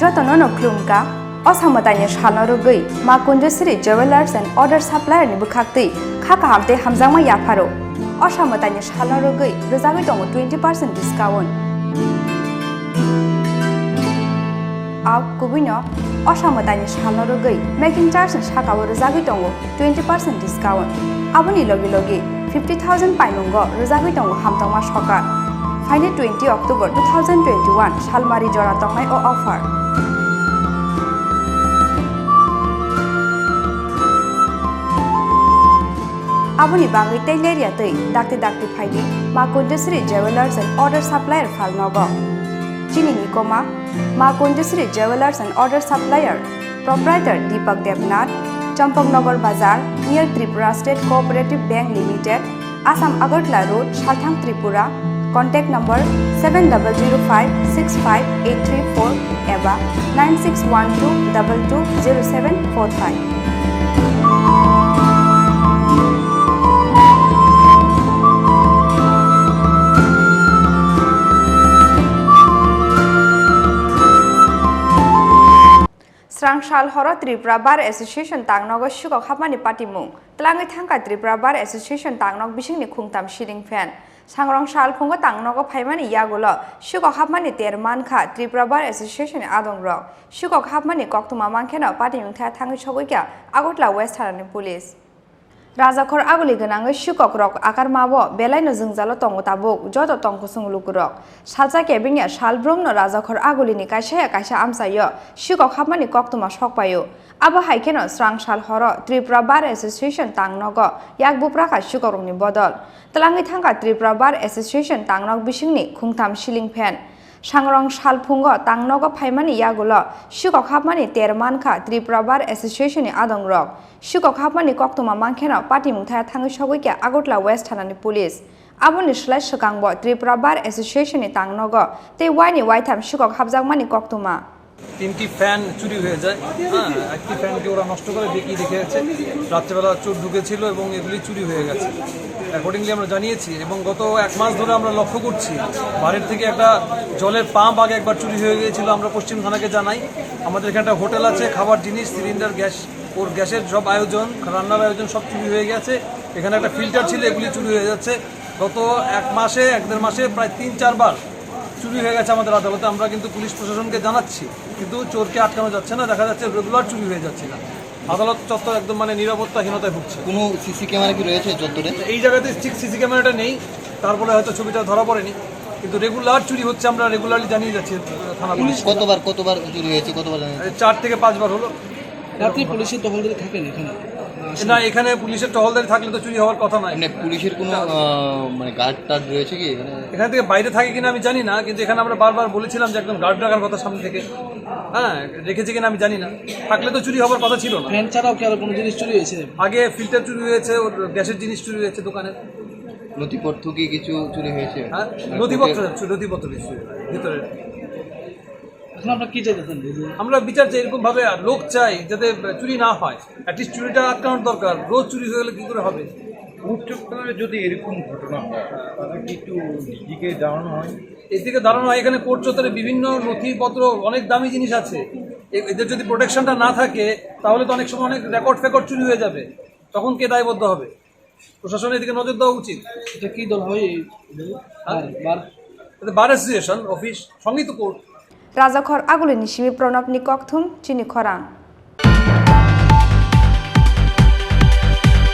Jotono no klumka, Osamatanya Shalorugui, Makundusri Jewelers and Other Supplier Nibukakti, Kakahamte Hamzama Yaparo, Osamatanya Shalorugui, Rosavitongo 20% discount. Out Kubino, Osamatanya Shalorugui, making charge and Shakawa Rosavitongo 20% discount. Aboni Logi 50,000 Paimunggo, Rosavitongo Hamtama Shoka. Final 20 October 2021, Shalmari Joratongmai o offer. Aboni bangi Taileria Tui, Dakti Faidi, Makundusri Jewelers and Other Supplier Tangnogo. Chini Nikoma, Makundusri Jewelers and Other Supplier, Proprietor Deepak Devnath, Champongnagar Bazaar, near Tripura State Cooperative Bank Limited, Assam Agartala Road, Shalthang Tripura. Contact number 7005658334 eva 9612220745. Srangsal Horo Tripura Bar Association Tangnogo Sikok Habmani Patimung. Telangi Thangka Tripura Bar Association Tangnog Bisingni Khungtam Shiring Fan. Srangsal Pungo Tangnogo Paimani Yagulo, Sikok Habmani Termanka, Tripura Bar Association Adong Rock, Sikok Habmani Koktuma Mankena, Patimung Tangi Chowika, Agotla West Harani Police. Razakhor Aguli Gananga Sikok Rock, Akarmabo, Belino Zungzalo Tongotabok, Joto Tongkusung Lukurok, Salsa Kebinia, Shalbrum no Razakhor Agulini Kasha Kasha Amsayo, Sikok Habmani Koktuma Shokpayo, Aba Haikeno, Srangsal Horo, Tripura Bar Association Tangnogo, Yakbupraka Sikoruni Bodol. Telangi Thangka Tripura Bar Association Tangnog Bishingni Khungtam Shiling Pen. Srangsal Pungo Tangnogo Paimani Yagulo, Sikok Habmani Termanka, Tripura Bar Association Adong Rock, Sikok Habmani Koktuma Mankena, Patimung Tangi Chowika, Agotla West Harani Police. Aboni Slash Shokangbo, Tripura Bar Association Tangnogo, They Wine White Sikok Habzagmani Koktuma. তিনটি fan চুরি হয়ে যায়। একটি ফ্যানকে ওরা নষ্ট করে বিক্রি রেখে গেছে, রাত্রেবেলা চোর ঢুকেছিল এবং এগুলি চুরি হয়ে গেছে। অ্যাকর্ডিংলি আমরা জানিয়েছি এবং গত এক মাস ধরে আমরা লক্ষ্য করছি বাড়ির থেকে একটা জলের পাম্প আগে একবার চুরি হয়ে গিয়েছিল। আমরা পশ্চিম থানাকে জানাই। আমাদের এখানে একটা হোটেল আছে, খাবার জিনিস, সিলিন্ডার, গ্যাস, ওর গ্যাসের সব আয়োজন, রান্নার আয়োজন সব চুরি হয়ে গেছে। এখানে একটা ফিল্টার ছিল, এগুলি চুরি হয়ে যাচ্ছে। গত এক দেড় মাসে প্রায় 3-4 বার চুরি হয়ে গেছে আমাদের আদালতে। আমরা কিন্তু পুলিশ প্রশাসনকে জানাচ্ছি, কিন্তু চোরকে আটকানো যাচ্ছে না। দেখা যাচ্ছে রেগুলার চুরি হয়ে যাচ্ছে না। আদালত চত্বর একদম নিরাপত্তাহীনতায় ভুগছে। কোনো সিসি ক্যামেরা কি রয়েছে চত্বরে? এই জায়গাতে ঠিক সিসি ক্যামেরাটা নেই, তারপরে হয়তো ছবিটা ধরা পড়েনি, কিন্তু রেগুলার চুরি হচ্ছে। আমরা রেগুলারলি জানিয়ে যাচ্ছি থানা পুলিশ। কতবার চুরি হয়েছে? 4 থেকে 5 বার হলো। রাত্রি পুলিশের টহলদারি থাকেন এখানে? না, এখানে পুলিশের টহলদারি থাকলে তো চুরি হওয়ার কথা নয়। পুলিশের কোনো গার্ড টার্ড রয়েছে কি এখান থেকে? বাইরে থাকে কিনা আমি জানি না, কিন্তু এখানে আমরা বারবার বলেছিলাম যে একদম গার্ড রাখার কথা সামনে থেকে। রেখেছে কিনা আমি জানি না। থাকলে তো চুরি হওয়ার কথা ছিল না। ফ্যান ছাড়াও কি আর কোনো জিনিস চুরি হয়েছে? আগে ফিল্টার চুরি হয়েছে, ওর গ্যাসের জিনিস চুরি হয়েছে দোকানের। নথিপত্র কি কিছু চুরি হয়েছে? নথিপত্র ভিতরে। আপনারা কি চাইতেছেন? আমরা বিচার চাই, এরকম ভাবে লোক চাই যাতে চুরি না হয়। অ্যাটলিস্ট চুরিটা আটকানোর দরকার। রোজ চুরি হয়ে গেলে কি করে হবে? যদি এরকম ঘটনা হয় তাহলে কি একটু নিজেকে দাঁড়ানো হয়? এদিকে দাঁড়ানো হয়। এখানে কোর্ট চত্বরে বিভিন্ন নথিপত্র, অনেক দামি জিনিস আছে। এদের যদি প্রোটেকশনটা না থাকে তাহলে তো অনেক সময় অনেক রেকর্ড চুরি হয়ে যাবে। তখন কে দায়বদ্ধ হবে? প্রশাসনের এদিকে নজর দেওয়া উচিত। এটা কি দল হয়? বার অ্যাসোসিয়েশন অফিস, সঙ্গীত court. Razakhor Aguli Nishimi Pronop Nikokthum, Chini Khorang.